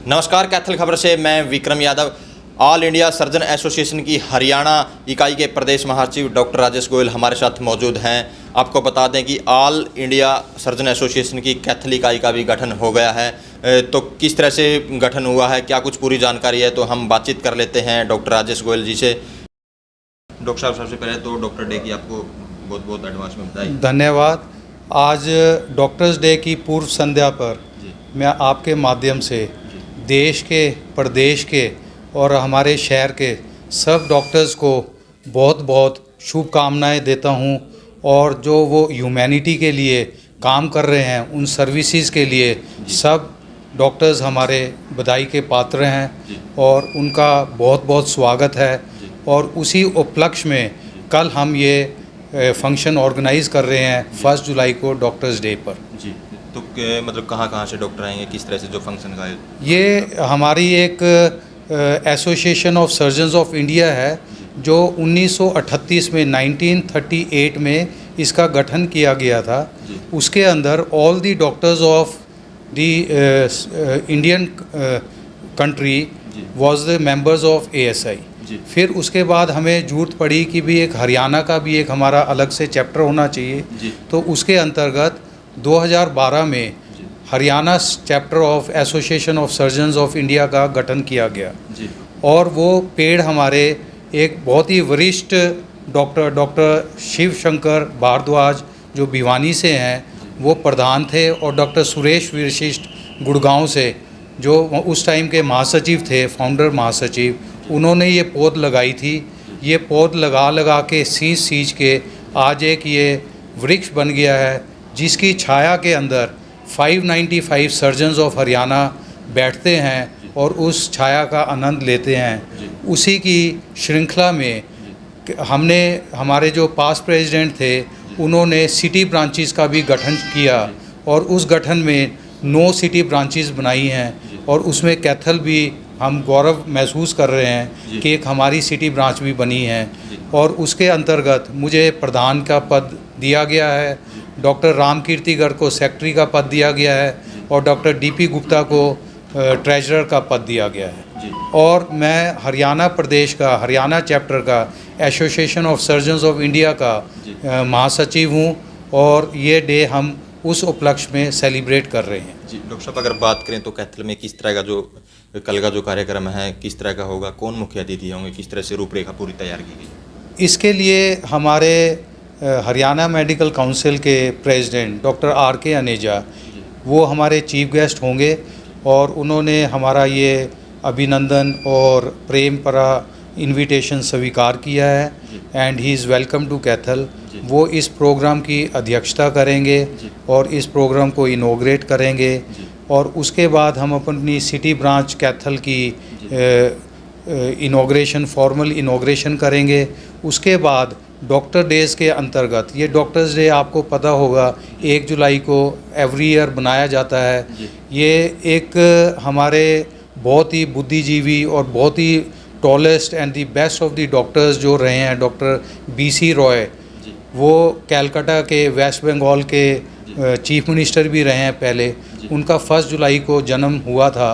नमस्कार, कैथल खबर से मैं Vikram Yadav. All India surgeon association की हरियाणा इकाई के प्रदेश महासचिव डॉक्टर राजेश गोयल हमारे साथ मौजूद हैं। आपको बता दें कि ऑल इंडिया सर्जन एसोसिएशन की कैथल इकाई का भी गठन हो गया है। तो किस तरह से गठन हुआ है, क्या कुछ पूरी जानकारी है, तो हम बातचीत कर लेते हैं डॉक्टर राजेश गोयल जी से। डॉक्टर साहब, सबसे पहले तो डॉक्टर डे की आपको बहुत बहुत एडवांस में बधाई। धन्यवाद। आज डॉक्टर्स डे की पूर्व संध्या पर मैं आपके माध्यम से देश के, प्रदेश के और हमारे शहर के सब डॉक्टर्स को बहुत बहुत शुभकामनाएं देता हूं, और जो वो ह्यूमैनिटी के लिए काम कर रहे हैं उन सर्विसेज के लिए सब डॉक्टर्स हमारे बधाई के पात्र हैं और उनका बहुत बहुत स्वागत है। और उसी उपलक्ष्य में कल हम ये फंक्शन ऑर्गेनाइज़ कर रहे हैं 1 जुलाई को डॉक्टर्स डे पर। जी, तो मतलब कहाँ से डॉक्टर आएंगे, किस तरह से जो फंक्शन का ये हमारी एक association of surgeons of India है जो 1938 में 1938 में इसका गठन किया गया था। उसके अंदर all the doctors of the Indian country was the members of ASI। फिर उसके बाद हमें जरूरत पड़ी कि भी एक हरियाणा का भी एक हमारा अलग से चैप्टर होना चाहिए। तो उसके अंतर्गत 2012 में Haryana chapter of association of surgeons of India का गठन किया गया। और वो पेड़ हमारे एक बहुत ही वरिष्ठ डॉक्टर शिव शंकर भारद्वाज जो भिवानी से हैं वो प्रधान थे, और डॉक्टर सुरेश विशिष्ट गुड़गांव से जो उस टाइम के महासचिव थे, फाउंडर महासचिव, उन्होंने ये पौध लगाई थी। ये पौध लगा के सींच के आज एक ये वृक्ष बन गया है जिसकी छाया के अंदर 595 सर्जन्स ऑफ हरियाणा बैठते हैं और उस छाया का आनंद लेते हैं। उसी की श्रृंखला में हमने, हमारे जो पास्ट प्रेसिडेंट थे उन्होंने सिटी ब्रांचेस का भी गठन किया, और उस गठन में 9 सिटी ब्रांचेस बनाई हैं, और उसमें कैथल भी हम गौरव महसूस कर रहे हैं कि एक हमारी सिटी ब्रांच भी बनी है। और उसके अंतर्गत मुझे प्रधान का पद दिया गया है, डॉक्टर राम कीर्तिगर को सेक्रेटरी का पद दिया गया है, और डॉक्टर DP गुप्ता को ट्रेजरर का पद दिया गया है। और मैं हरियाणा प्रदेश का, हरियाणा चैप्टर का association of surgeons of India का महासचिव हूँ, और ये डे हम उस उपलक्ष्य में सेलिब्रेट कर रहे हैं। जी डॉक्टर साहब, अगर बात करें तो कैथल में किस तरह का जो कल का जो कार्यक्रम है किस तरह का होगा, कौन मुख्य अतिथि होंगे, किस तरह से रूपरेखा पूरी तैयार की गई? इसके लिए हमारे हरियाणा मेडिकल काउंसिल के प्रेसिडेंट डॉक्टर RK अनेजा वो हमारे चीफ गेस्ट होंगे, और उन्होंने हमारा ये अभिनंदन और प्रेम भरा इनविटेशन स्वीकार किया है, and he is welcome to Kaithal. वो इस प्रोग्राम की अध्यक्षता करेंगे और इस प्रोग्राम को इनॉग्रेट करेंगे, और उसके बाद हम अपनी सिटी ब्रांच कैथल की इनॉग्रेशन, फॉर्मल इनॉग्रेशन करेंगे। उसके बाद डॉक्टर डेज़ के अंतर्गत, ये डॉक्टर्स डे आपको पता होगा 1 जुलाई को एवरी ईयर बनाया जाता है। ये एक हमारे बहुत ही बुद्धिजीवी और बहुत ही tallest and the best of the doctors जो रहे हैं, डॉक्टर BC रॉय, वो कैलकाटा के, वेस्ट बंगाल के चीफ मिनिस्टर भी रहे हैं पहले। उनका 1 जुलाई को जन्म हुआ था,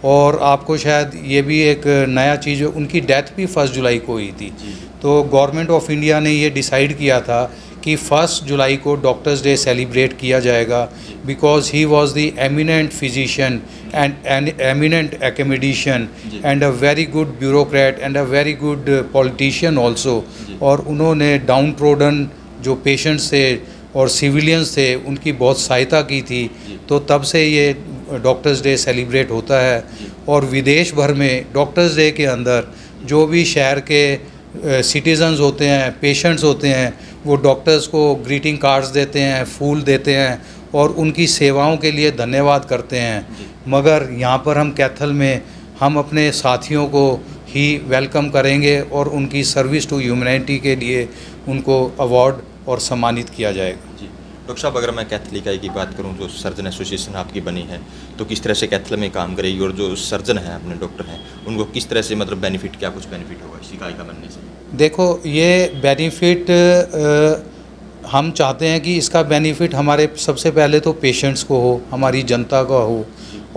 और आपको शायद ये भी एक नया चीज़, उनकी डेथ भी 1 जुलाई को हुई थी। तो गवर्नमेंट ऑफ इंडिया ने ये डिसाइड किया था कि 1 जुलाई को डॉक्टर्स डे सेलिब्रेट किया जाएगा, because he was the eminent physician and eminent academician and a very good bureaucrat and a very good politician also. और उन्होंने डाउन ट्रोडन जो पेशेंट्स थे और सिविलियंस थे उनकी बहुत सहायता की थी। तो तब से ये डॉक्टर्स डे सेलिब्रेट होता है, और विदेश भर में डॉक्टर्स डे के अंदर जो भी शहर के सिटीजन्स होते हैं, पेशेंट्स होते हैं, वो डॉक्टर्स को ग्रीटिंग कार्ड्स देते हैं, फूल देते हैं, और उनकी सेवाओं के लिए धन्यवाद करते हैं। मगर यहाँ पर हम कैथल में हम अपने साथियों को ही वेलकम करेंगे, और उनकी सर्विस टू ह्यूमैनिटी के लिए उनको अवार्ड और सम्मानित किया जाएगा। जी डॉक्टर साहब, अगर मैं कैथल इकाई की बात करूं, जो सर्जन एसोसिएशन आपकी बनी है, तो किस तरह से कैथल में काम करेगी, और जो सर्जन हैं, अपने डॉक्टर हैं, उनको किस तरह से मतलब बेनिफिट, क्या कुछ बेनिफिट होगा इस इकाई का बनने से? देखो, ये बेनिफिट हम चाहते हैं कि इसका बेनिफिट हमारे सबसे पहले तो पेशेंट्स को हो, हमारी जनता का हो,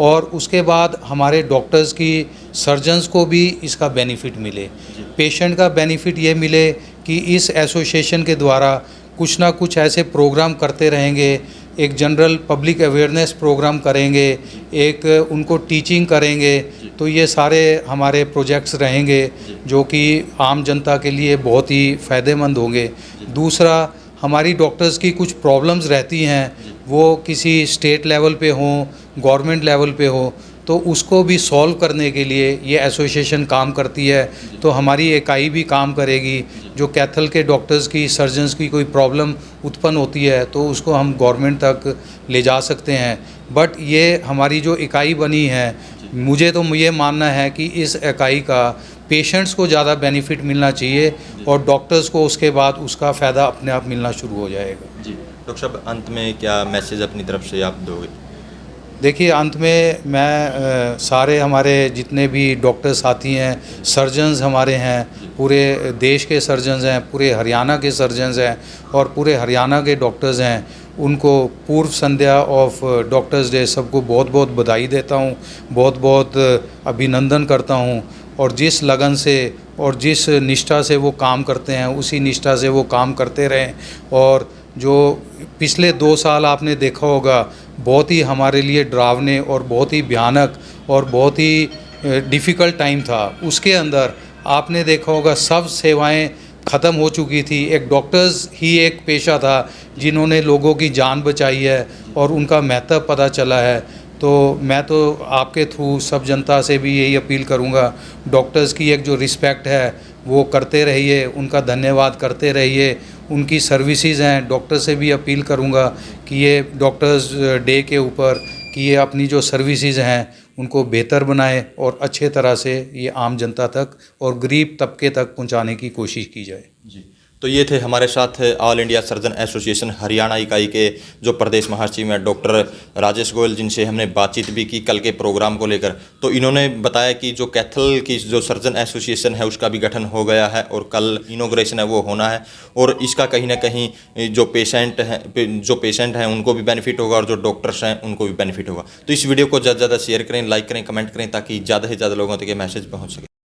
और उसके बाद हमारे डॉक्टर्स की, सर्जन्स को भी इसका बेनिफिट मिले। पेशेंट का बेनिफिट ये मिले कि इस एसोसिएशन के द्वारा कुछ ना कुछ ऐसे प्रोग्राम करते रहेंगे, एक जनरल पब्लिक अवेयरनेस प्रोग्राम करेंगे, एक उनको टीचिंग करेंगे, तो ये सारे हमारे प्रोजेक्ट्स रहेंगे जो कि आम जनता के लिए बहुत ही फ़ायदेमंद होंगे। दूसरा, हमारी डॉक्टर्स की कुछ प्रॉब्लम्स रहती हैं, वो किसी स्टेट लेवल पे हों, गवर्नमेंट लेवल पे हो, तो उसको भी सॉल्व करने के लिए ये एसोसिएशन काम करती है। तो हमारी इकाई भी काम करेगी। जो कैथल के डॉक्टर्स की, सर्जन्स की कोई प्रॉब्लम उत्पन्न होती है तो उसको हम गवर्नमेंट तक ले जा सकते हैं। बट ये हमारी जो इकाई बनी है, मुझे तो ये मानना है कि इस इकाई का पेशेंट्स को ज़्यादा बेनिफिट मिलना चाहिए और डॉक्टर्स को उसके बाद उसका फ़ायदा अपने आप मिलना शुरू हो जाएगा। जी डॉक्टर साहब, अंत में क्या मैसेज अपनी तरफ से आप दोगे? देखिए, अंत में मैं सारे हमारे जितने भी डॉक्टर साथी हैं, सर्जन्स हमारे हैं, पूरे देश के सर्जन्स हैं, पूरे हरियाणा के सर्जन्स हैं और पूरे हरियाणा के डॉक्टर्स हैं, उनको पूर्व संध्या ऑफ डॉक्टर्स डे सबको बहुत बहुत बधाई देता हूँ, बहुत बहुत अभिनंदन करता हूँ। और जिस लगन से और जिस निष्ठा से वो काम करते हैं, उसी निष्ठा से वो काम करते रहें। और जो पिछले 2 साल आपने देखा होगा, बहुत ही हमारे लिए डरावने और बहुत ही भयानक और बहुत ही डिफ़िकल्ट टाइम था। उसके अंदर आपने देखा होगा सब सेवाएं ख़त्म हो चुकी थी। एक डॉक्टर्स ही एक पेशा था जिन्होंने लोगों की जान बचाई है और उनका महत्व पता चला है। तो मैं तो आपके थ्रू सब जनता से भी यही अपील करूंगा, डॉक्टर्स की एक जो रिस्पेक्ट है वो करते रहिए, उनका धन्यवाद करते रहिए। उनकी सर्विसेज हैं, डॉक्टर से भी अपील करूंगा कि ये डॉक्टर्स डे के ऊपर कि ये अपनी जो सर्विसेज हैं उनको बेहतर बनाएं और अच्छे तरह से ये आम जनता तक और गरीब तबके तक पहुंचाने की कोशिश की जाए। जी, तो ये थे हमारे साथ all India surgeon association Haryana इकाई के जो प्रदेश महासचिव हैं डॉक्टर राजेश गोयल, जिनसे हमने बातचीत भी की कल के प्रोग्राम को लेकर। तो इन्होंने बताया कि जो कैथल की जो सर्जन एसोसिएशन है उसका भी गठन हो गया है और कल इनॉग्रेशन है वो होना है और इसका कहीं ना कहीं जो पेशेंट हैं उनको भी बेनिफिट होगा और जो डॉक्टर्स हैं उनको भी बेनिफिट होगा। तो इस वीडियो को ज़्यादा से ज़्यादा शेयर करें, लाइक करें, कमेंट करें ताकि ज़्यादा से ज़्यादा लोगों तक ये मैसेज पहुँच सके।